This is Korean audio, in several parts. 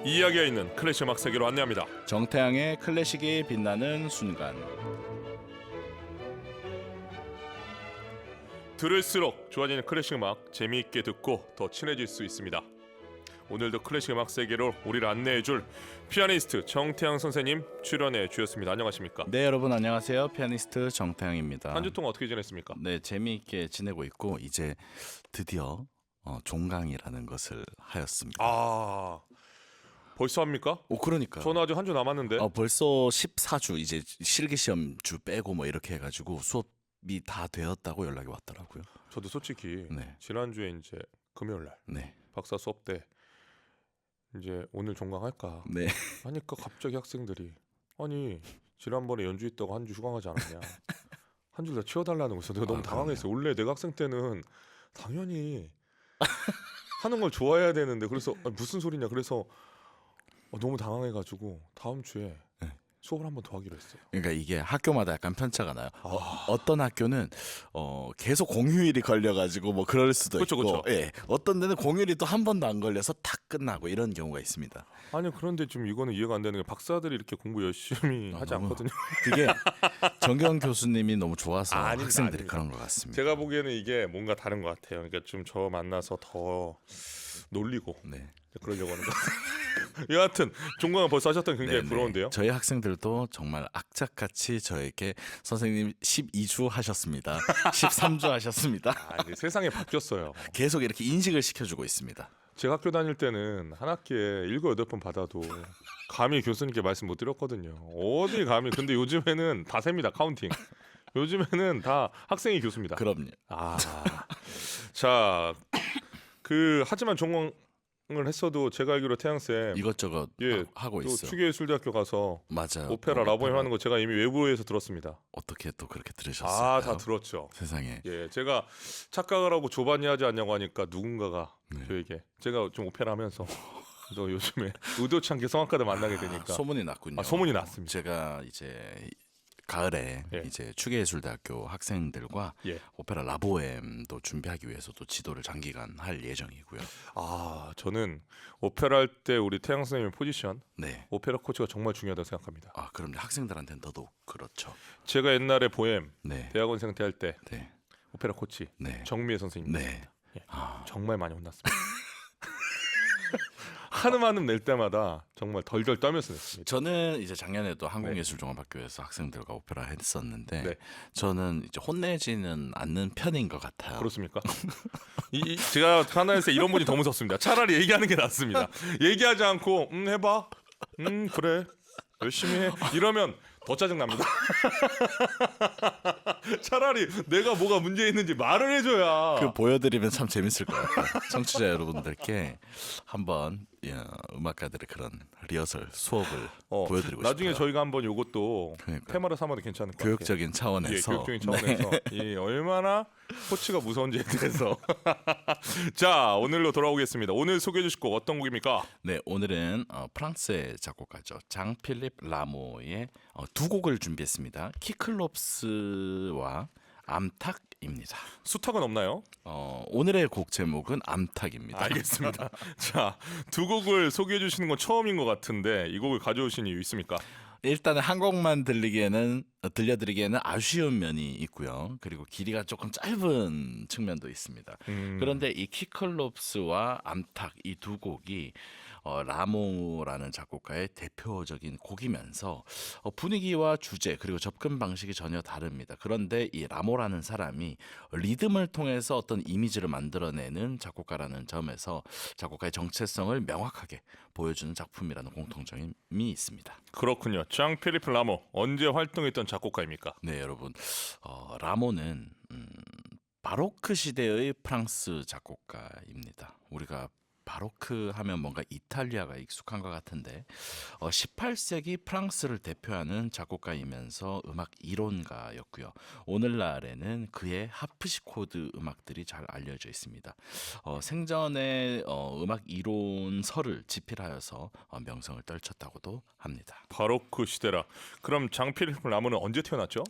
이야기가 있는 클래식 음악 세계로 안내합니다. 정태양의 클래식이 빛나는 순간. 들을수록 좋아지는 클래식 음악, 재미있게 듣고 더 친해질 수 있습니다. 오늘도 클래식 음악 세계로 우리를 안내해줄 피아니스트 정태양 선생님 출연해 주셨습니다. 안녕하십니까? 네, 여러분 안녕하세요. 피아니스트 정태양입니다. 한 주 동안 어떻게 지냈습니까? 네, 재미있게 지내고 있고 이제 드디어 종강이라는 것을 하였습니다. 아, 벌써 합니까? 그러니까. 저는 아직 한 주 남았는데. 벌써 14주 이제 실기시험 주 빼고 뭐 이렇게 해가지고 수업이 다 되었다고 연락이 왔더라고요. 저도 솔직히 네. 지난주에 이제 금요일 날 네. 박사 수업 때 이제 오늘 종강할까 네. 하니까 갑자기 학생들이 아니 지난번에 연주 있다고 한 주 휴강하지 않았냐, 한 줄 다 치워달라는 거였어. 내가 너무 당황했어요. 원래 내가 학생 때는 당연히 하는 걸 좋아해야 되는데 그래서 무슨 소리냐, 그래서 너무 당황해가지고 다음 주에 네. 수업을 한 번 더 하기로 했어요. 그러니까 이게 학교마다 약간 편차가 나요. 어떤 학교는 계속 공휴일이 걸려가지고 뭐 그럴 수도 그쵸, 있고, 그쵸. 예, 어떤 데는 공휴일이 또 한 번도 안 걸려서 다 끝나고 이런 경우가 있습니다. 아니 그런데 좀 이거는 이해가 안 되는 게 박사들이 이렇게 공부 열심히 하지 너무 않거든요. 그게 정경 교수님이 너무 좋아서 아닙니다, 학생들이 아닙니다. 그런 것 같습니다. 제가 보기에는 이게 뭔가 다른 것 같아요. 그러니까 좀 저 만나서 더 놀리고 네. 그러려고 하는 거. 여하튼 종강을 벌써 하셨던 굉장히 네네. 부러운데요. 저희 학생들도 정말 악착같이 저에게 선생님 12주 하셨습니다. 13주 하셨습니다. 이제 세상이 바뀌었어요. 계속 이렇게 인식을 시켜주고 있습니다. 제가 학교 다닐 때는 한 학기에 7, 8번 받아도 감히 교수님께 말씀 못 드렸거든요. 어디 감히. 근데 요즘에는 다 셉니다. 카운팅. 요즘에는 다 학생이 교수입니다. 그럼요. 자, 하지만 종강을 했어도 제가 알기로 태양쌤 이것저것 하고 또 있어요. 추계예술대학교 가서 맞아요. 오페라 라보임 하는 거 제가 이미 외부에서 들었습니다. 어떻게 또 그렇게 들으셨어요? 다 들었죠. 세상에. 예, 제가 착각을 하고 조반이 하지 않냐고 하니까 누군가가 저에게, 제가 좀 오페라 하면서 너 요즘에 의도치 않게 성악가들 만나게 되니까 소문이 났군요. 소문이 났습니다. 제가 이제 가을에 예. 이제 추계예술대학교 학생들과 예. 오페라 라보엠도 준비하기 위해서 또 지도를 장기간 할 예정이고요. 저는 오페라 할 때 우리 태양 선생님의 포지션, 네. 오페라 코치가 정말 중요하다고 생각합니다. 그럼 학생들한테는 더더욱 그렇죠. 제가 옛날에 보엠 네. 대학원생 때 할 때 네. 오페라 코치 네. 정미애 선생님. 네. 정말 많이 혼났습니다. 한음 낼 때마다 정말 덜덜 떨면서 냈습니다. 저는 이제 작년에도 한국예술종합학교에서 학생들과 오페라 했었는데 네. 저는 이제 혼내지는 않는 편인 것 같아요. 그렇습니까? 제가 하나에서 이런 분이 더 무섭습니다. 차라리 얘기하는 게 낫습니다. 얘기하지 않고 해봐, 그래, 열심히 해, 이러면 더 짜증납니다. 차라리 내가 뭐가 문제 있는지 말을 해줘야. 보여드리면 참 재밌을 것 같아요. 청취자 여러분들께 한번 음악가들의 그런 리허설 수업을 보여드리고 나중에 싶어요. 저희가 한번 이것도 그러니까요. 테마로 삼아도 괜찮을 것 교육적인 같아요. 차원에서. 교육적인 차원에서 얼마나 코치가 무서운지에 대해서. 자, 오늘로 돌아오겠습니다. 오늘 소개해 주실 곡 어떤 곡입니까? 네, 오늘은 프랑스의 작곡가죠. 장 필립 라모의 두 곡을 준비했습니다. 키클롭스와 암탉입니다. 수탉은 없나요? 오늘의 곡 제목은 암탉입니다. 알겠습니다. 자, 두 곡을 소개해 주시는 건 처음인 것 같은데 이 곡을 가져오신 이유 있습니까? 일단은 한 곡만 들려드리기에는 아쉬운 면이 있고요. 그리고 길이가 조금 짧은 측면도 있습니다. 그런데 이 키클롭스와 암탉 이 두 곡이 라모라는 작곡가의 대표적인 곡이면서 분위기와 주제 그리고 접근 방식이 전혀 다릅니다. 그런데 이 라모라는 사람이 리듬을 통해서 어떤 이미지를 만들어내는 작곡가라는 점에서 작곡가의 정체성을 명확하게 보여주는 작품이라는 공통점이 있습니다. 그렇군요. 장 필리프 라모, 언제 활동했던 작곡가입니까? 네, 여러분. 라모는 바로크 시대의 프랑스 작곡가입니다. 우리가 바로크 하면 뭔가 이탈리아가 익숙한 것 같은데 18세기 프랑스를 대표하는 작곡가이면서 음악 이론가였고요. 오늘날에는 그의 하프시코드 음악들이 잘 알려져 있습니다. 생전에 음악 이론서를 집필하여서 명성을 떨쳤다고도 합니다. 바로크 시대라. 그럼 장 필리프 라모는 언제 태어났죠?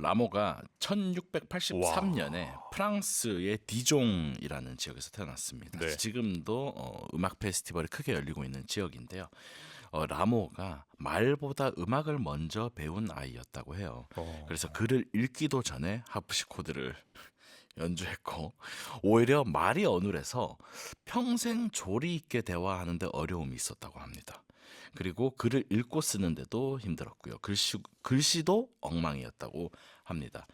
라모가 1683년에 프랑스의 디종이라는 지역에서 태어났습니다. 네. 지금도 음악 페스티벌이 크게 열리고 있는 지역인데요. 라모가 말보다 음악을 먼저 배운 아이였다고 해요. 그래서 글을 읽기도 전에 하프시코드를 연주했고 오히려 말이 어눌해서 평생 조리 있게 대화하는데 어려움이 있었다고 합니다. 그리고 글을 읽고 쓰는데도 힘들었고요. 글씨도 엉망이었다고 합니다.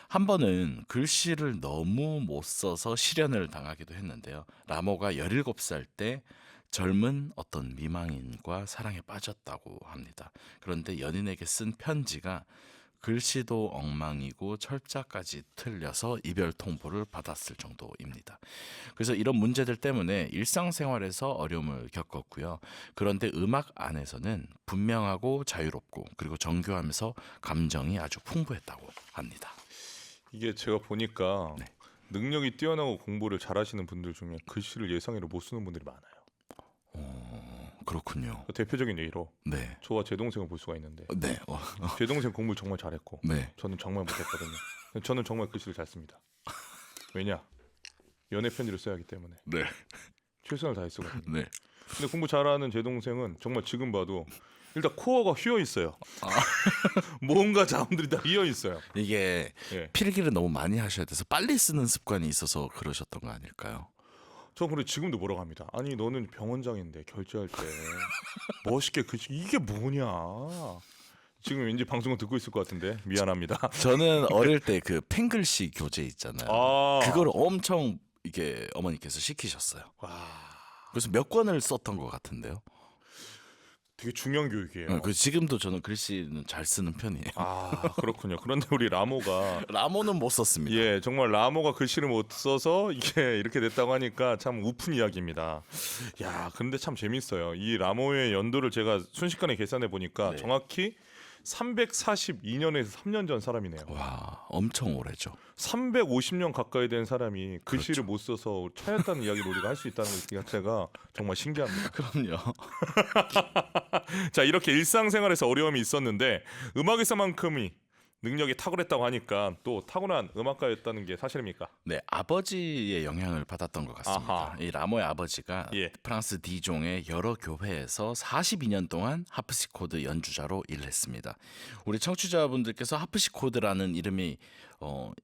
한 번은 글씨를 너무 못 써서 실연을 당하기도 했는데요. 라모가 17살 때 젊은 어떤 미망인과 사랑에 빠졌다고 합니다. 그런데 연인에게 쓴 편지가 글씨도 엉망이고 철자까지 틀려서 이별 통보를 받았을 정도입니다. 그래서 이런 문제들 때문에 일상생활에서 어려움을 겪었고요. 그런데 음악 안에서는 분명하고 자유롭고 그리고 정교하면서 감정이 아주 풍부했다고 합니다. 이게 제가 보니까 네. 능력이 뛰어나고 공부를 잘하시는 분들 중에 글씨를 예상외로 못 쓰는 분들이 많아요. 그렇군요. 대표적인 예로 네. 저와 제 동생을 볼 수가 있는데 네. 제 동생 공부를 정말 잘했고 네. 저는 정말 못했거든요. 저는 정말 글씨를 잘 씁니다. 왜냐? 연애 편지를 써야 하기 때문에 네. 최선을 다해 쓰거든요. 네. 근데 공부 잘하는 제 동생은 정말 지금 봐도 일단 코어가 휘어 있어요. 뭔가 자음들이 다 휘어 있어요. 이게 예. 필기를 너무 많이 하셔야 돼서 빨리 쓰는 습관이 있어서 그러셨던 거 아닐까요? 저 그래 지금도 뭐라고 합니다. 아니 너는 병원장인데 결제할 때 멋있게 글씨 이게 뭐냐. 지금 왠지 방송을 듣고 있을 것 같은데 미안합니다. 저는 어릴 때 그 펜글씨 교재 있잖아요. 아, 그걸 엄청 이게 어머니께서 시키셨어요. 와, 그래서 몇 권을 썼던 것 같은데요. 되게 중요한 교육이에요. 그 지금도 저는 글씨는 잘 쓰는 편이에요. 아 그렇군요. 그런데 우리 라모가 라모는 못 썼습니다. 예 정말 라모가 글씨를 못 써서 이게 이렇게 됐다고 하니까 참 우픈 이야기입니다. 야 근데 참 재밌어요. 이 라모의 연도를 제가 순식간에 계산해 보니까 네. 정확히 342년에서 3년 전 사람이네요. 와, 엄청 오래죠. 350년 가까이 된 사람이 글씨를 그렇죠. 못 써서 차였다는 이야기를 우리가 할 수 있다는 것 자체가 정말 신기합니다. 그럼요. 자 이렇게 일상생활에서 어려움이 있었는데 음악에서만큼이 능력이 탁월했다고 하니까 또 타고난 음악가였다는 게 사실입니까? 네, 아버지의 영향을 받았던 것 같습니다. 아하. 이 라모의 아버지가 예. 프랑스 디종의 여러 교회에서 42년 동안 하프시코드 연주자로 일을 했습니다. 우리 청취자분들께서 하프시코드라는 이름이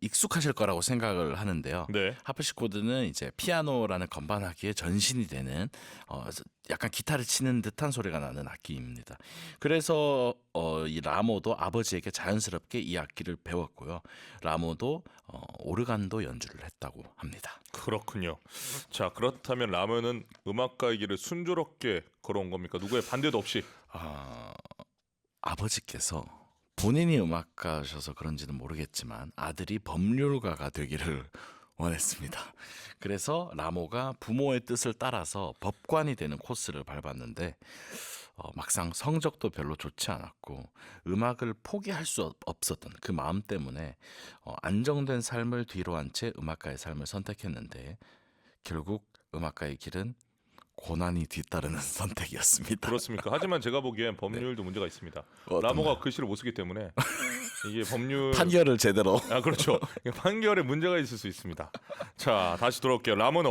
익숙하실 거라고 생각을 하는데요. 네. 하프시코드는 이제 피아노라는 건반악기의 전신이 되는 약간 기타를 치는 듯한 소리가 나는 악기입니다. 그래서 이 라모도 아버지에게 자연스럽게 이 악기를 배웠고요. 라모도 오르간도 연주를 했다고 합니다. 그렇군요. 자 그렇다면 라모는 음악가의 길을 순조롭게 걸어온 겁니까? 누구의 반대도 없이? 아버지께서 본인이 음악가셔서 그런지는 모르겠지만 아들이 법률가가 되기를 원했습니다. 그래서 라모가 부모의 뜻을 따라서 법관이 되는 코스를 밟았는데 막상 성적도 별로 좋지 않았고 음악을 포기할 수 없었던 그 마음 때문에 안정된 삶을 뒤로 한 채 음악가의 삶을 선택했는데 결국 음악가의 길은 고난이 뒤따르는 선택이었습니다. 그렇습니까? 하지만 제가 보기엔 법률도 문제가 있습니다. 어떤가요? 라모가 글씨를 못 쓰기 때문에 이게 법률 판결을 제대로 아 그렇죠. 판결에 문제가 있을 수 있습니다. 자 다시 돌아올게요. 라모는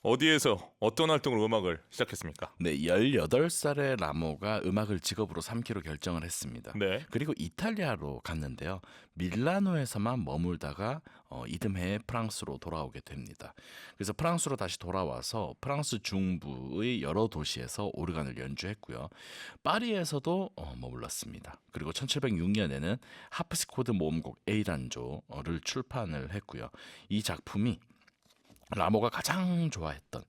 어디에서 어떤 활동으로 음악을 시작했습니까? 네, 18살의 라모가 음악을 직업으로 삼기로 결정을 했습니다. 네. 그리고 이탈리아로 갔는데요. 밀라노에서만 머물다가 이듬해 프랑스로 돌아오게 됩니다. 그래서 프랑스로 다시 돌아와서 프랑스 중부의 여러 도시에서 오르간을 연주했고요. 파리에서도 머물렀습니다. 그리고 1706년에는 하프시코드 모음곡 에이단조를 출판을 했고요. 이 작품이 라모가 가장 좋아했던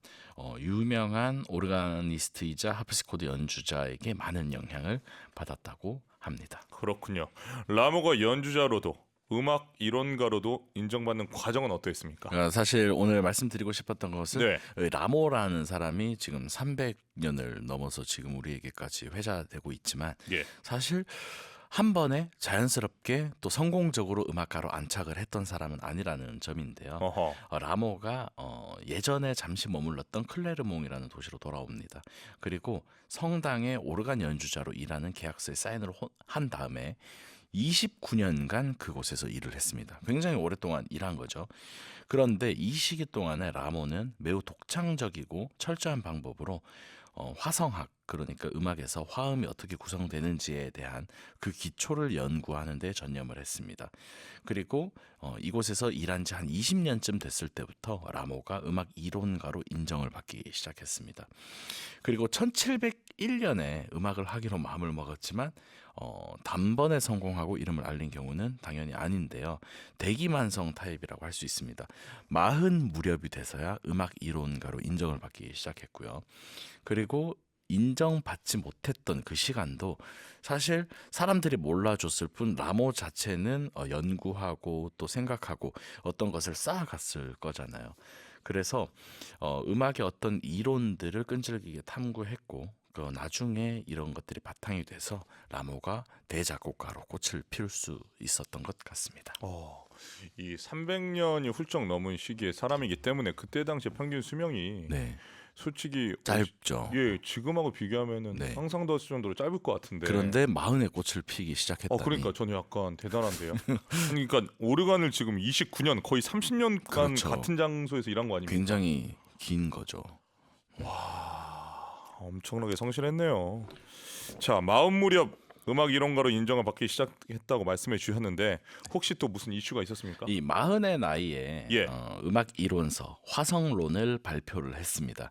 유명한 오르가니스트이자 하프시코드 연주자에게 많은 영향을 받았다고 합니다. 그렇군요. 라모가 연주자로도 음악 이론가로도 인정받는 과정은 어떠했습니까? 사실 오늘 말씀드리고 싶었던 것은 네. 라모라는 사람이 지금 300년을 넘어서 지금 우리에게까지 회자되고 있지만 예. 사실 한 번에 자연스럽게 또 성공적으로 음악가로 안착을 했던 사람은 아니라는 점인데요. 어허. 라모가 예전에 잠시 머물렀던 클레르몽이라는 도시로 돌아옵니다. 그리고 성당의 오르간 연주자로 일하는 계약서에 사인을 한 다음에 29년간 그곳에서 일을 했습니다. 굉장히 오랫동안 일한 거죠. 그런데 이 시기 동안에 라모는 매우 독창적이고 철저한 방법으로 화성학, 그러니까 음악에서 화음이 어떻게 구성되는지에 대한 그 기초를 연구하는 데 전념을 했습니다. 그리고 이곳에서 일한 지 한 20년쯤 됐을 때부터 라모가 음악 이론가로 인정을 받기 시작했습니다. 그리고 1701년에 음악을 하기로 마음을 먹었지만 단번에 성공하고 이름을 알린 경우는 당연히 아닌데요. 대기만성 타입이라고 할 수 있습니다. 40 무렵이 돼서야 음악 이론가로 인정을 받기 시작했고요. 그리고 인정받지 못했던 그 시간도 사실 사람들이 몰라줬을 뿐 라모 자체는 연구하고 또 생각하고 어떤 것을 쌓아갔을 거잖아요. 그래서 음악의 어떤 이론들을 끈질기게 탐구했고 나중에 이런 것들이 바탕이 돼서 라모가 대작곡가로 꽃을 피울 수 있었던 것 같습니다. 이 300년이 훌쩍 넘은 시기의 사람이기 때문에 그때 당시 평균 수명이 네, 솔직히 짧죠. 예, 지금하고 비교하면은 네. 상상도 할 정도로 짧을 것 같은데. 그런데 40의 꽃을 피기 시작했다니. 그러니까 저는 약간 대단한데요. 그러니까 오르간을 지금 29년 거의 30년간 그렇죠. 같은 장소에서 일한 거 아닙니까? 굉장히 긴 거죠. 엄청나게 성실했네요. 자, 마흔 무렵 음악 이론가로 인정을 받기 시작했다고 말씀해 주셨는데 혹시 또 무슨 이슈가 있었습니까? 이 40의 나이에 예. 음악 이론서 화성론을 발표를 했습니다.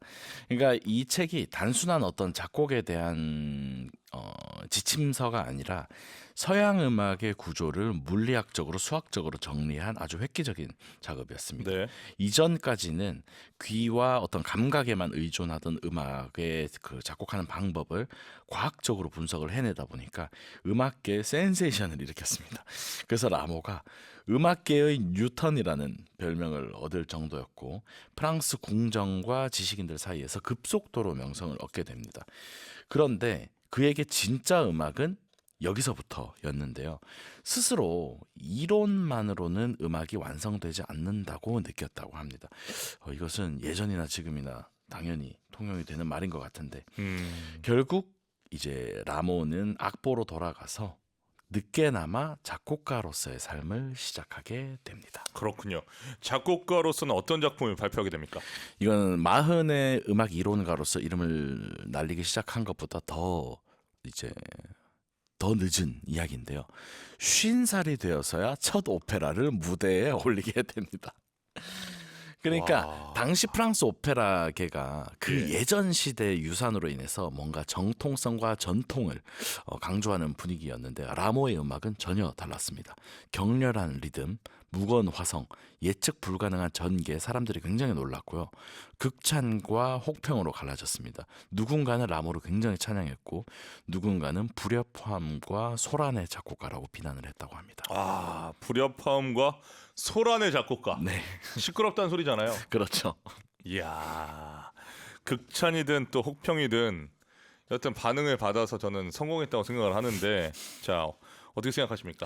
그러니까 이 책이 단순한 어떤 작곡에 대한 지침서가 아니라 서양 음악의 구조를 물리학적으로 수학적으로 정리한 아주 획기적인 작업이었습니다. 네. 이전까지는 귀와 어떤 감각에만 의존하던 음악의 그 작곡하는 방법을 과학적으로 분석을 해내다 보니까 음악계에 센세이션을 일으켰습니다. 그래서 라모가 음악계의 뉴턴이라는 별명을 얻을 정도였고 프랑스 궁정과 지식인들 사이에서 급속도로 명성을 얻게 됩니다. 그런데 그에게 진짜 음악은 여기서부터였는데요. 스스로 이론만으로는 음악이 완성되지 않는다고 느꼈다고 합니다. 이것은 예전이나 지금이나 당연히 통용이 되는 말인 것 같은데 결국 이제 라모는 악보로 돌아가서 늦게나마 작곡가로서의 삶을 시작하게 됩니다. 그렇군요. 작곡가로서는 어떤 작품을 발표하게 됩니까? 이건 40의 음악 이론가로서 이름을 날리기 시작한 것보다 더 늦은 이야기인데요. 50살이 되어서야 첫 오페라를 무대에 올리게 됩니다. 그러니까 와. 당시 프랑스 오페라계가 그 예. 예전 시대의 유산으로 인해서 뭔가 정통성과 전통을 강조하는 분위기였는데 라모의 음악은 전혀 달랐습니다. 격렬한 리듬, 무거운 화성, 예측 불가능한 전개, 사람들이 굉장히 놀랐고요. 극찬과 혹평으로 갈라졌습니다. 누군가는 라모를 굉장히 찬양했고 누군가는 불협화음과 소란의 작곡가라고 비난을 했다고 합니다. 불협화음과 소란의 작곡가. 네, 시끄럽다는 소리잖아요. 그렇죠. 이야, 극찬이든 또 혹평이든 여튼 반응을 받아서 저는 성공했다고 생각을 하는데, 자, 어떻게 생각하십니까?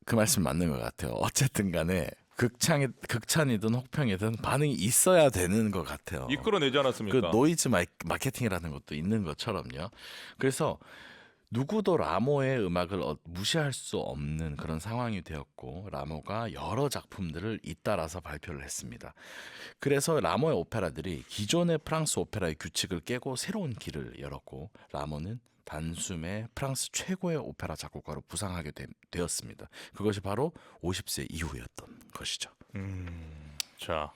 그 말씀 맞는 것 같아요. 어쨌든 간에 극찬이든 혹평이든 반응이 있어야 되는 것 같아요. 이끌어내지 그 않았습니까? 노이즈 마케팅이라는 것도 있는 것처럼요. 그래서 누구도 라모의 음악을 무시할 수 없는 그런 상황이 되었고 라모가 여러 작품들을 잇따라서 발표를 했습니다. 그래서 라모의 오페라들이 기존의 프랑스 오페라의 규칙을 깨고 새로운 길을 열었고 라모는 단숨에 프랑스 최고의 오페라 작곡가로 부상하게 되었습니다. 그것이 바로 50세 이후였던 것이죠. 자,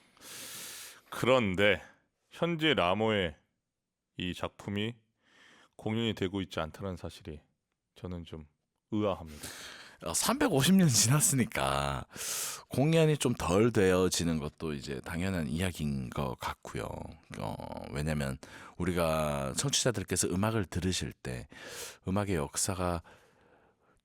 그런데 현재 라모의 이 작품이 공연이 되고 있지 않다는 사실이 저는 좀 의아합니다. 350년 지났으니까 공연이 좀 덜 되어지는 것도 이제 당연한 이야기인 것 같고요. 왜냐하면 우리가 청취자들께서 음악을 들으실 때 음악의 역사가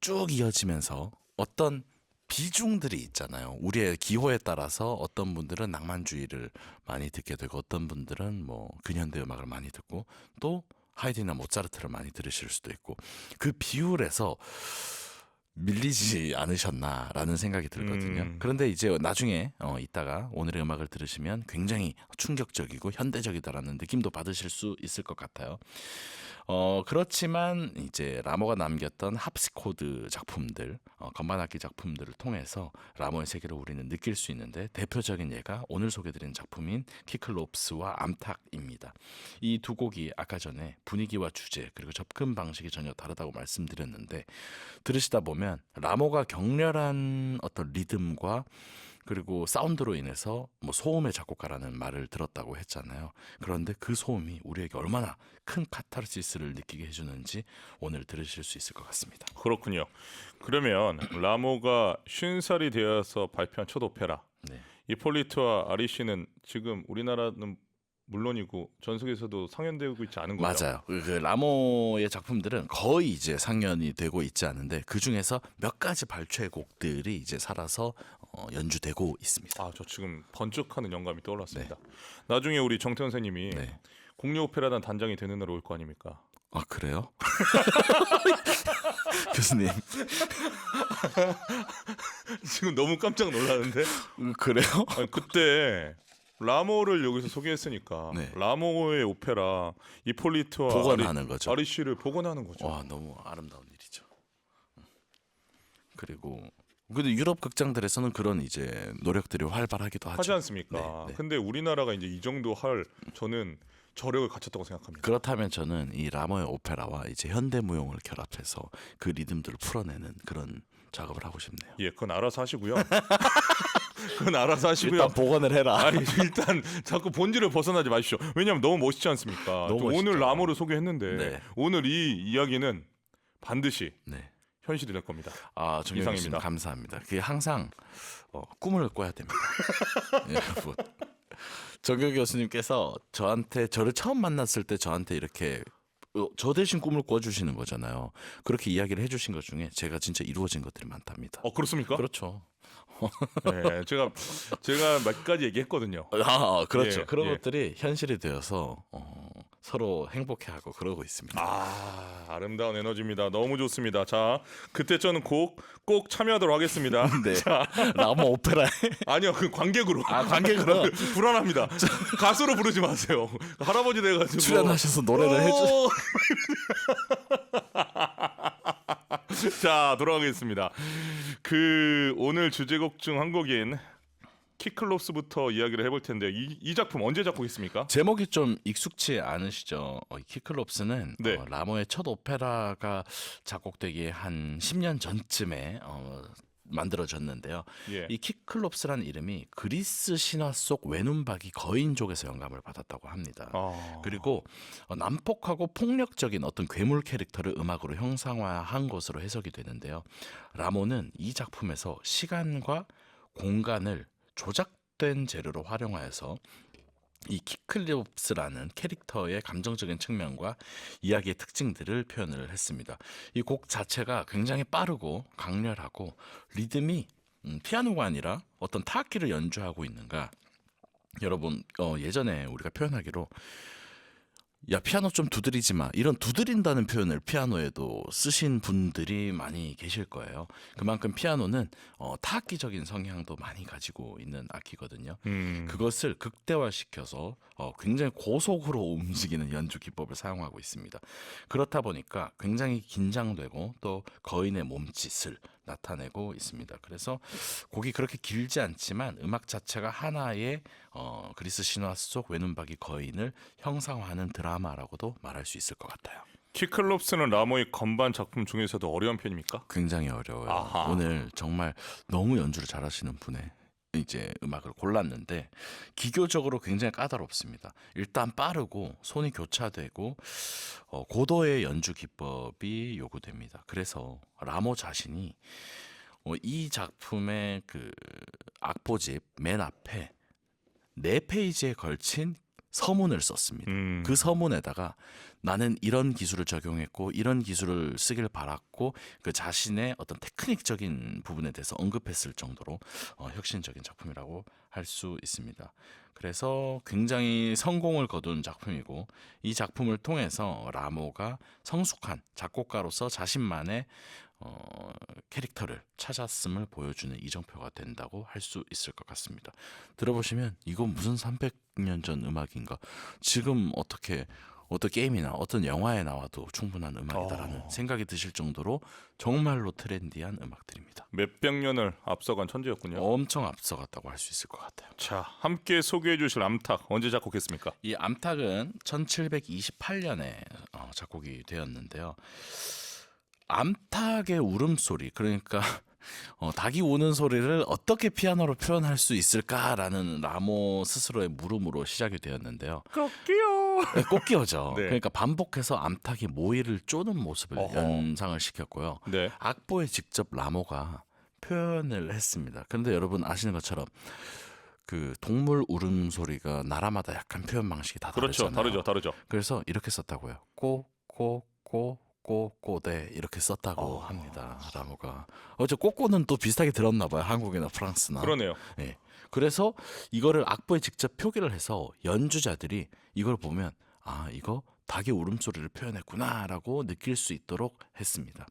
쭉 이어지면서 어떤 비중들이 있잖아요. 우리의 기호에 따라서 어떤 분들은 낭만주의를 많이 듣게 되고 어떤 분들은 뭐 근현대 음악을 많이 듣고 또 하이든이나 모차르트를 많이 들으실 수도 있고 그 비율에서 밀리지 않으셨나라는 생각이 들거든요. 그런데 이제 나중에 이따가 오늘의 음악을 들으시면 굉장히 충격적이고 현대적이다라는 느낌도 받으실 수 있을 것 같아요. 그렇지만 이제 라모가 남겼던 합스코드 작품들, 건반악기 작품들을 통해서 라모의 세계를 우리는 느낄 수 있는데 대표적인 예가 오늘 소개드린 작품인 키클롭스와 암탉입니다. 이 두 곡이 아까 전에 분위기와 주제 그리고 접근 방식이 전혀 다르다고 말씀드렸는데 들으시다 보면 라모가 격렬한 어떤 리듬과 그리고 사운드로 인해서 뭐 소음의 작곡가라는 말을 들었다고 했잖아요. 그런데 그 소음이 우리에게 얼마나 큰 카타르시스를 느끼게 해주는지 오늘 들으실 수 있을 것 같습니다. 그렇군요. 그러면 라모가 50살이 되어서 발표한 첫 오페라 네. 이폴리트와 아리시는 지금 우리나라는 물론이고 전 세계에서도 상연되고 있지 않은 거죠? 맞아요. 그 라모의 작품들은 거의 이제 상연이 되고 있지 않은데 그 중에서 몇 가지 발췌곡들이 이제 살아서 연주되고 있습니다. 아, 저 지금 번쩍하는 영감이 떠올랐습니다. 나중에 우리 정태현 선생님이 네. 국내 오페라단 단장이 되는 날 올 거 아닙니까? 아 그래요? 교수님 지금 너무 깜짝 놀라는데? 그래요? 아니, 그때 라모를 여기서 소개했으니까 네. 라모의 오페라 이폴리트와 복원하는 거죠. 아리시를 복원하는 거죠. 와 너무 아름다운 일이죠. 그리고 근데 유럽 극장들에서는 그런 이제 노력들이 활발하기도 하죠. 하지 않습니까? 네, 네. 근데 우리나라가 이제 이 정도 할 저는 저력을 갖췄다고 생각합니다. 그렇다면 저는 이 라모의 오페라와 이제 현대 무용을 결합해서 그 리듬들을 풀어내는 그런 작업을 하고 싶네요. 예, 그건 알아서 하시고요. 그건 알아서 하시고요. 일단 복원을 해라. 아니 일단 자꾸 본질을 벗어나지 마십시오. 왜냐하면 너무 멋있지 않습니까? 너무 저 멋있죠. 오늘 라모를 소개했는데 네. 오늘 이 이야기는 반드시 네. 현실이 될 겁니다. 아, 정경 교수님 이상입니다. 감사합니다. 그게 항상 꿈을 꿔야 됩니다. 여러분. 정경 교수님께서 저를 처음 만났을 때 저한테 이렇게 저 대신 꿈을 꿔주시는 거잖아요. 그렇게 이야기를 해주신 것 중에 제가 진짜 이루어진 것들이 많답니다. 그렇습니까? 그렇죠. 네, 제가 몇 가지 얘기했거든요. 아, 그렇죠. 예, 그런 예. 것들이 현실이 되어서 서로 행복해하고 그러고 있습니다. 아, 아름다운 에너지입니다. 너무 좋습니다. 자, 그때 저는 꼭 참여하도록 하겠습니다. 네. 자, 라모 오페라에 아니요, 그 관객으로. 관객으로 불안합니다. 가수로 부르지 마세요. 할아버지 돼가지고 출연하셔서 노래를 해주. 자, 돌아가겠습니다. 그 오늘 주제곡 중 한 곡인 키클롭스부터 이야기를 해볼 텐데 이 작품 언제 작곡했습니까? 제목이 좀 익숙치 않으시죠? 이 키클롭스는 네. 라모의 첫 오페라가 작곡되기 한 10년 전쯤에 만들어졌는데요. 예. 이 키클롭스란 이름이 그리스 신화 속 외눈박이 거인족에서 영감을 받았다고 합니다. 그리고 난폭하고 폭력적인 어떤 괴물 캐릭터를 음악으로 형상화한 것으로 해석이 되는데요. 라모는 이 작품에서 시간과 공간을 조작된 재료로 활용하여서 이 키클롭스라는 캐릭터의 감정적인 측면과 이야기의 특징들을 표현을 했습니다. 이 곡 자체가 굉장히 빠르고 강렬하고 리듬이 피아노가 아니라 어떤 타악기를 연주하고 있는가. 여러분 예전에 우리가 표현하기로 야 피아노 좀 두드리지 마 이런 두드린다는 표현을 피아노에도 쓰신 분들이 많이 계실 거예요. 그만큼 피아노는 타악기적인 성향도 많이 가지고 있는 악기거든요. 그것을 극대화시켜서 굉장히 고속으로 움직이는 연주 기법을 사용하고 있습니다. 그렇다 보니까 굉장히 긴장되고 또 거인의 몸짓을 나타내고 있습니다. 그래서 곡이 그렇게 길지 않지만 음악 자체가 하나의 그리스 신화 속 외눈박이 거인을 형상화하는 드라마라고도 말할 수 있을 것 같아요. 키클롭스는 라모의 건반 작품 중에서도 어려운 편입니까? 굉장히 어려워요. 아하. 오늘 정말 너무 연주를 잘하시는 분의 이제 음악을 골랐는데 기교적으로 굉장히 까다롭습니다. 일단 빠르고 손이 교차되고 고도의 연주 기법이 요구됩니다. 그래서 라모 자신이 이 작품의 그 악보집 맨 앞에 4페이지에 걸친 서문을 썼습니다. 그 서문에다가 나는 이런 기술을 적용했고 이런 기술을 쓰길 바랐고 그 자신의 어떤 테크닉적인 부분에 대해서 언급했을 정도로 혁신적인 작품이라고 할 수 있습니다. 그래서 굉장히 성공을 거둔 작품이고 이 작품을 통해서 라모가 성숙한 작곡가로서 자신만의 캐릭터를 찾았음을 보여주는 이정표가 된다고 할 수 있을 것 같습니다. 들어보시면 이건 무슨 300년 전 음악인가? 지금 어떤 게임이나 어떤 영화에 나와도 충분한 음악이다라는 생각이 드실 정도로 정말로 트렌디한 음악들입니다. 몇백 년을 앞서간 천재였군요. 엄청 앞서갔다고 할 수 있을 것 같아요. 자, 함께 소개해 주실 암탉 언제 작곡했습니까? 이 암탉은 1728년에 작곡이 되었는데요. 암탉의 울음소리, 그러니까 닭이 우는 소리를 어떻게 피아노로 표현할 수 있을까라는 라모 스스로의 물음으로 시작이 되었는데요. 그렇게요. 네, 꽃기어죠. 네. 그러니까 반복해서 암탉이 모이를 쪼는 모습을 어허. 연상을 시켰고요. 네. 악보에 직접 라모가 표현을 했습니다. 그런데 여러분 아시는 것처럼 그 동물 울음소리가 나라마다 약간 표현 방식이 다 그렇죠. 다르잖아요. 다르죠. 그래서 이렇게 썼다고요. 꼬꼬꼬꼬꼬대 이렇게 썼다고 합니다. 라모가. 어제 꼬꼬는 또 비슷하게 들었나 봐요. 한국이나 프랑스나. 그러네요. 네. 그래서 이거를 악보에 직접 표기를 해서 연주자들이 이걸 보면 아, 이거 닭의 울음소리를 표현했구나라고 느낄 수 있도록 했습니다.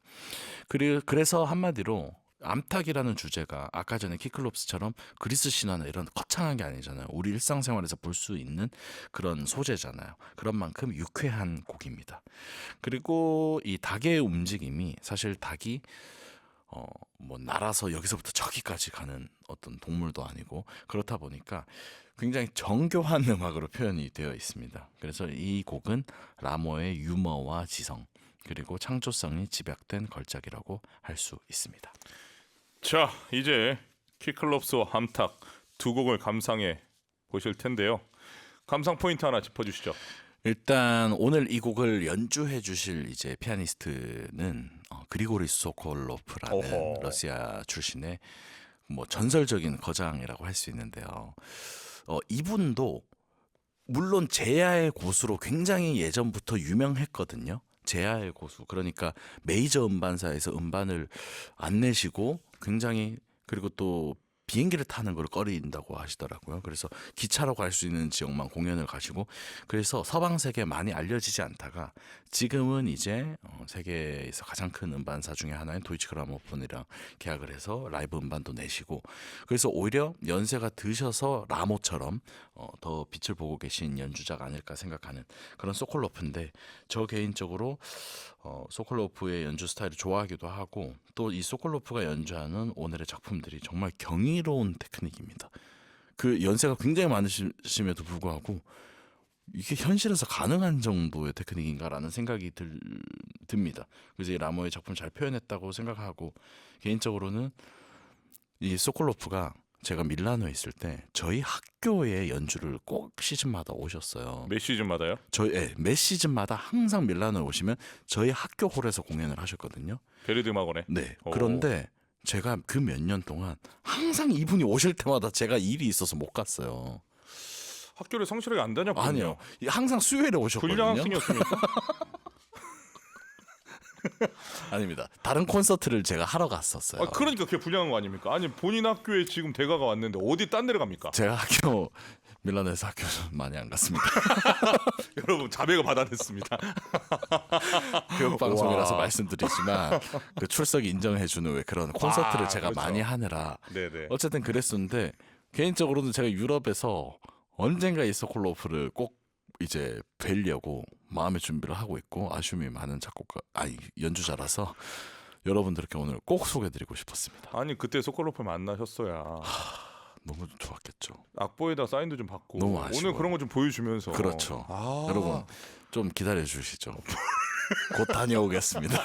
그래서 한마디로 암탉이라는 주제가 아까 전에 키클롭스처럼 그리스 신화나 이런 거창한 게 아니잖아요. 우리 일상생활에서 볼 수 있는 그런 소재잖아요. 그런 만큼 유쾌한 곡입니다. 그리고 이 닭의 움직임이 사실 닭이 뭐 날아서 여기서부터 저기까지 가는 어떤 동물도 아니고 그렇다 보니까 굉장히 정교한 음악으로 표현이 되어 있습니다. 그래서 이 곡은 라모의 유머와 지성 그리고 창조성이 집약된 걸작이라고 할 수 있습니다. 자, 이제 키클롭스와 암탉 두 곡을 감상해 보실 텐데요. 감상 포인트 하나 짚어주시죠. 일단 오늘 이 곡을 연주해 주실 이제 피아니스트는 그리고리 소콜로프라는 어허. 러시아 출신의 뭐 전설적인 거장이라고 할 수 있는데요. 이분도 물론 제야의 고수로 굉장히 예전부터 유명했거든요. 제야의 고수. 그러니까 메이저 음반사에서 음반을 안 내시고 굉장히 그리고 또 비행기를 타는 걸 꺼린다고 하시더라고요. 그래서 기차로 갈 수 있는 지역만 공연을 가시고 그래서 서방 세계에 많이 알려지지 않다가 지금은 이제 세계에서 가장 큰 음반사 중에 하나인 도이치 그라모폰이랑 계약을 해서 라이브 음반도 내시고 그래서 오히려 연세가 드셔서 라모처럼 더 빛을 보고 계신 연주자가 아닐까 생각하는 그런 소콜로프인데 저 개인적으로 소콜로프의 연주 스타일을 좋아하기도 하고 또 이 소콜로프가 연주하는 오늘의 작품들이 정말 경이로운 테크닉입니다. 그 연세가 굉장히 많으심에도 불구하고 이게 현실에서 가능한 정도의 테크닉인가라는 생각이 듭니다. 그래서 이 라모의 작품 잘 표현했다고 생각하고 개인적으로는 이 소콜로프가 제가 밀라노에 있을 때 저희 학교에 연주를 꼭 시즌마다 오셨어요. 몇 시즌마다요? 매 시즌마다 항상 밀라노에 오시면 저희 학교 홀에서 공연을 하셨거든요. 베르디 음악원에. 네. 오. 그런데 제가 그 몇 년 동안 항상 이분이 오실 때마다 제가 일이 있어서 못 갔어요. 학교를 성실하게 안 다녔군요. 아니요. 항상 수요일에 오셨거든요. 불량 학생이었습니까? 아닙니다. 다른 콘서트를 제가 하러 갔었어요. 아, 그러니까 그게 불량한 거 아닙니까? 아니 본인 학교에 지금 대가가 왔는데 어디 딴 데를 갑니까? 제가 학교 밀라노에서 학교 많이 안 갔습니다. 여러분 자백을 받아냈습니다. 교육 방송이라서 와. 말씀드리지만 그 출석 인정해주는 왜 그런 콘서트를 아, 제가 그렇죠. 많이 하느라 네네. 어쨌든 그랬었는데 개인적으로는 제가 유럽에서 언젠가 이 소콜로프를 꼭 이제 뵈려고 마음의 준비를 하고 있고 아쉬움이 많은 연주자라서 여러분들께 오늘 꼭 소개드리고 싶었습니다. 아니 그때 소콜로프 만나셨어야 너무 좋았겠죠. 악보에다 사인도 좀 받고 너무 아쉬워요. 오늘 그런 거 좀 보여주면서 그렇죠. 아. 여러분 좀 기다려 주시죠. 곧 다녀오겠습니다.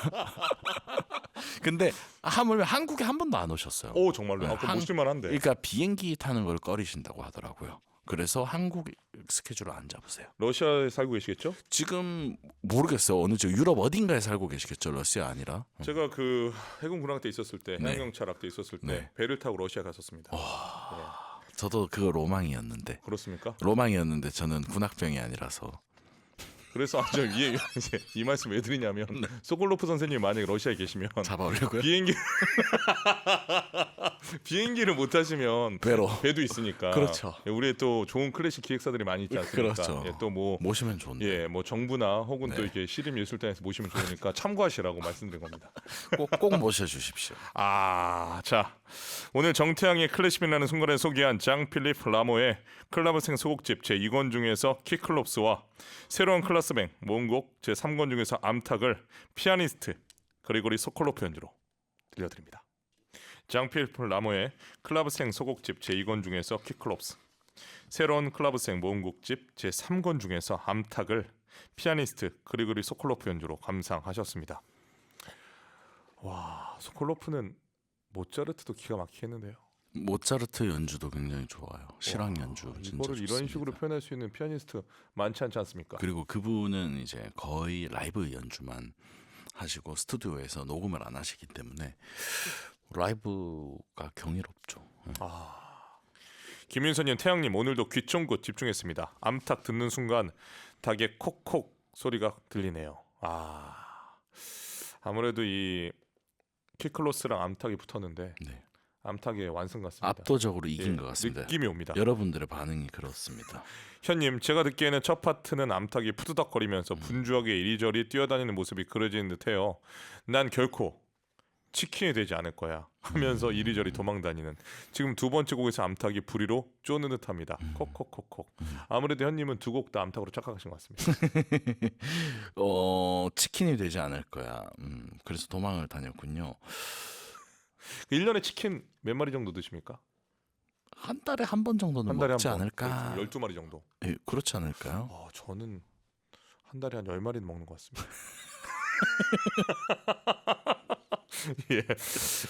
근데 하물며 한국에 한 번도 안 오셨어요. 오 정말로 네, 그럼 모실만한데. 그러니까 비행기 타는 걸 꺼리신다고 하더라고요. 그래서 한국 스케줄을 안 잡으세요. 러시아에 살고 계시겠죠? 지금 모르겠어요. 어느 쪽 유럽 어딘가에 살고 계시겠죠. 러시아 아니라. 제가 그 해군 군악대 있었을 때 네. 해양경찰 학대 있었을 때 네. 배를 타고 러시아 갔었습니다. 저도 그거 로망이었는데. 그렇습니까? 로망이었는데 저는 군악병이 아니라서 그래서 저 이제 이 말씀 왜 드리냐면 소콜로프 선생님 만약에 러시아에 계시면 잡아오려고요? 비행기를 못 타시면 배도 있으니까. 그렇죠. 우리의 또 좋은 클래식 기획사들이 많이 있지 않습니까? 그렇죠. 예, 또 뭐 모시면 좋은데. 뭐 정부나 혹은 네. 또 이렇게 시립예술단에서 모시면 좋으니까 참고하시라고 말씀드린 겁니다. 꼭 모셔주십시오. 자 오늘 정태양의 클래식이라는 순간에 소개한 장 필립 라모의 클라브생 소곡집 제2권 중에서 키클롭스와 새로운 클라스뱅 모음곡 제3권 중에서 암탉을 피아니스트 그리고리 소콜로프 연주로 들려드립니다. 장 필립 라모의 클라브생 소곡집 제2권 중에서 키클롭스, 새로운 클라브생 모음곡집 제3권 중에서 암탉을 피아니스트 그리고리 소콜로프 연주로 감상하셨습니다. 와, 소콜로프는 모차르트도 기가 막히게 했는데요. 모차르트 연주도 굉장히 좋아요. 실황 연주 진짜 이거를 좋습니다. 이런 식으로 표현할 수 있는 피아니스트 많지 않지 않습니까? 그리고 그분은 이제 거의 라이브 연주만 하시고 스튜디오에서 녹음을 안 하시기 때문에 라이브가 경이롭죠. 김윤선님, 태양님 오늘도 귀쫑긋 집중했습니다. 암탉 듣는 순간 닭의 콕콕 소리가 들리네요. 아무래도 이 키클로스랑 암탉이 붙었는데 네. 암탉의 완성 같습니다. 압도적으로 이긴 것 같습니다. 느낌이 옵니다. 여러분들의 반응이 그렇습니다. 현님, 제가 듣기에는 첫 파트는 암탉이 푸드덕거리면서 분주하게 이리저리 뛰어다니는 모습이 그려지는 듯해요. 난 결코 치킨이 되지 않을 거야 하면서 이리저리 도망다니는, 지금 두 번째 곡에서 암탉이 부리로 쪼는 듯합니다. 콕콕콕콕. 아무래도 현님은 두 곡 다 암탉으로 착각하신 것 같습니다. 치킨이 되지 않을 거야. 그래서 도망을 다녔군요. 1년에 치킨 몇 마리 정도 드십니까? 한 달에 한 번 정도는 한 달에 먹지 한 번. 않을까? 12마리 정도. 예, 그렇지 않을까요? 저는 한 달에 한 10마리는 먹는 것 같습니다. 예.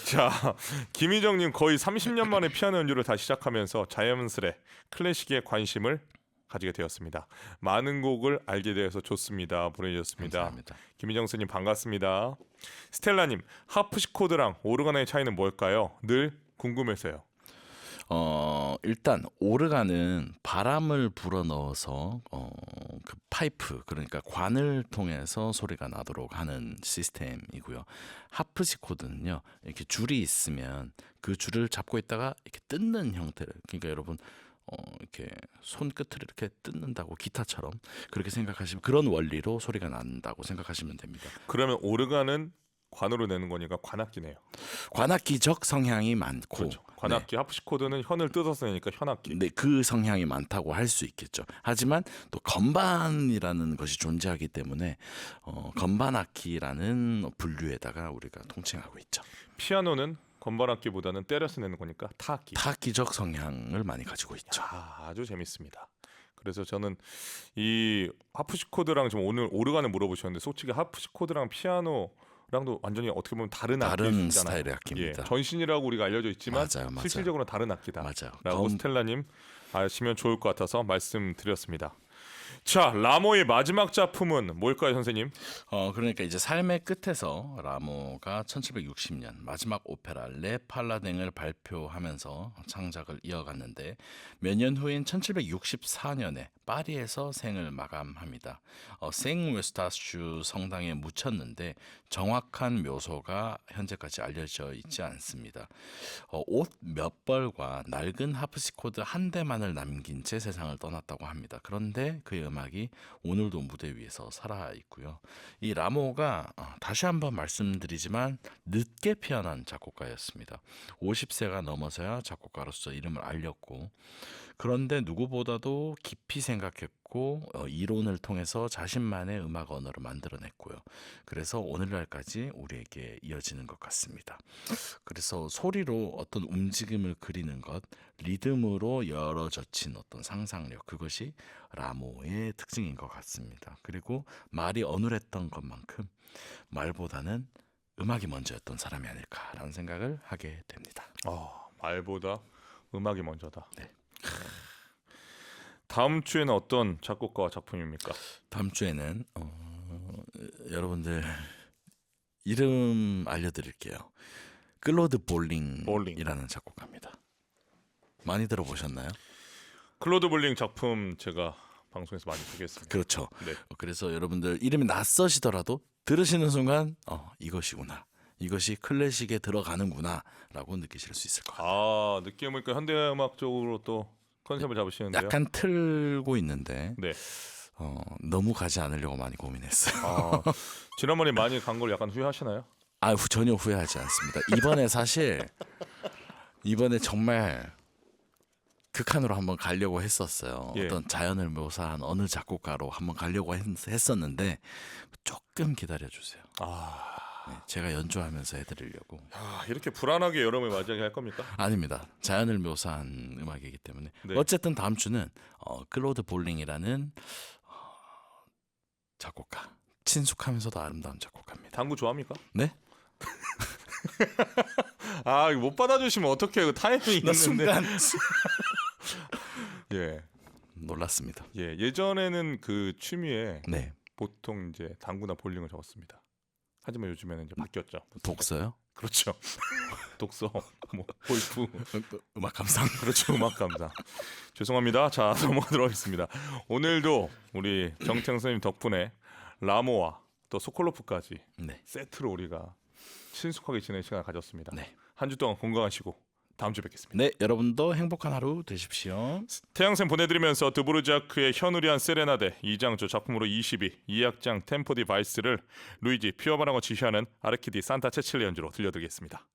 자, 김희정님, 거의 30년 만에 피아노 연주를 다시 시작하면서 자연스레 클래식에 관심을 가지게 되었습니다. 많은 곡을 알게 되어서 좋습니다. 보내주셨습니다. 감사합니다. 김희정 선생님 반갑습니다. 스텔라님, 하프시코드랑 오르간의 차이는 뭘까요? 늘 궁금해서요. 일단 오르간은 바람을 불어 넣어서 그 파이프, 그러니까 관을 통해서 소리가 나도록 하는 시스템이고요. 하프시코드는요, 이렇게 줄이 있으면 그 줄을 잡고 있다가 이렇게 뜯는 형태를, 그러니까 여러분 이렇게 손끝을 이렇게 뜯는다고, 기타처럼 그렇게 생각하시면, 그런 원리로 소리가 난다고 생각하시면 됩니다. 그러면 오르간은 관으로 내는 거니까 관악기네요. 관악기적 성향이 많고, 그렇죠. 관악기, 하프시코드는 현을 뜯어서 내니까 현악기. 네, 그 성향이 많다고 할 수 있겠죠. 하지만 또 건반이라는 것이 존재하기 때문에 건반악기라는 분류에다가 우리가 통칭하고 있죠. 피아노는 건반악기보다는 때려서 내는 거니까 타악기. 타악기적 성향을 많이 가지고 있죠. 아주 재밌습니다. 그래서 저는 이 하프시코드랑 지금 오늘 오르간을 물어보셨는데, 솔직히 하프시코드랑 피아노랑도 완전히 어떻게 보면 다른 악기잖아요. 스타일의 악기입니다. 전신이라고 우리가 알려져 있지만 맞아요. 실질적으로는 다른 악기다. 맞아요. 라고 스텔라님 아시면 좋을 것 같아서 말씀드렸습니다. 자, 라모의 마지막 작품은 뭘까요, 선생님? 그러니까 이제 삶의 끝에서 라모가 1760년 마지막 오페라 레 팔라댕을 발표하면서 창작을 이어갔는데, 몇 년 후인 1764년에 파리에서 생을 마감합니다. 생웨스타슈 성당에 묻혔는데 정확한 묘소가 현재까지 알려져 있지 않습니다. 옷 몇 벌과 낡은 하프시코드 한 대만을 남긴 채 세상을 떠났다고 합니다. 그런데 그의 음악이 오늘도 무대 위에서 살아 있고요. 이 라모가 다시 한번 말씀드리지만 늦게 피어난 작곡가였습니다. 50세가 넘어서야 작곡가로서 이름을 알렸고, 그런데 누구보다도 깊이 생각했고 이론을 통해서 자신만의 음악 언어를 만들어냈고요. 그래서 오늘날까지 우리에게 이어지는 것 같습니다. 그래서 소리로 어떤 움직임을 그리는 것, 리듬으로 열어젖힌 어떤 상상력, 그것이 라모의 특징인 것 같습니다. 그리고 말이 어눌했던 것만큼 말보다는 음악이 먼저였던 사람이 아닐까라는 생각을 하게 됩니다. 말보다 음악이 먼저다. 네. 다음 주에는 어떤 작곡가와 작품입니까? 다음 주에는 여러분들 이름 알려드릴게요. 클로드 볼링이라는 작곡가입니다. 많이 들어보셨나요? 클로드 볼링 작품 제가 방송에서 많이 소개했습니다. 그렇죠. 네. 그래서 여러분들 이름이 낯서시더라도 들으시는 순간 이것이구나. 이것이 클래식에 들어가는구나라고 느끼실 수 있을 거예요. 아, 느끼해 보니까 현대음악 쪽으로 또 컨셉을 잡으시는데요. 약간 틀고 있는데 네. 너무 가지 않으려고 많이 고민했어요. 아, 지난번에 많이 간 걸 약간 후회하시나요? 전혀 후회하지 않습니다. 이번에 정말 극한으로 한번 가려고 했었어요. 예. 어떤 자연을 묘사한 어느 작곡가로 한번 가려고 했었는데 조금 기다려 주세요. 아, 네, 제가 연주하면서 해드리려고. 이렇게 불안하게 여름을 맞이하게 할 겁니까? 아닙니다. 자연을 묘사한 음악이기 때문에. 네. 어쨌든 다음 주는 클로드 볼링이라는 작곡가. 친숙하면서도 아름다운 작곡가입니다. 당구 좋아합니까? 네? 아, 이거 못 받아주시면 어떡해. 그 타이밍이 나 있는데. 순간 예. 놀랐습니다. 예. 예전에는 그 취미에 네. 보통 이제 당구나 볼링을 적었습니다. 하지만 요즘에는 이제 바뀌었죠. 독서요? 그렇죠. 독서, 뭐 골프, 음악 감상. 그렇죠. 음악 감상. 죄송합니다. 자, 넘어가도록 하겠습니다. 오늘도 우리 정태영 선생님 덕분에 라모와 또 소콜로프까지 네. 세트로 우리가 친숙하게 지내는 시간을 가졌습니다. 네. 한 주 동안 건강하시고 다음 주에 뵙겠습니다. 네, 여러분도 행복한 하루 되십시오. 태양샘 보내드리면서 드보르자크의 현우리안 세레나데 2장조 작품으로 22, 2악장 템포 디 바이스를 루이지 피어바라고 지휘하는 아르키디 산타 체칠레 연주로 들려드리겠습니다.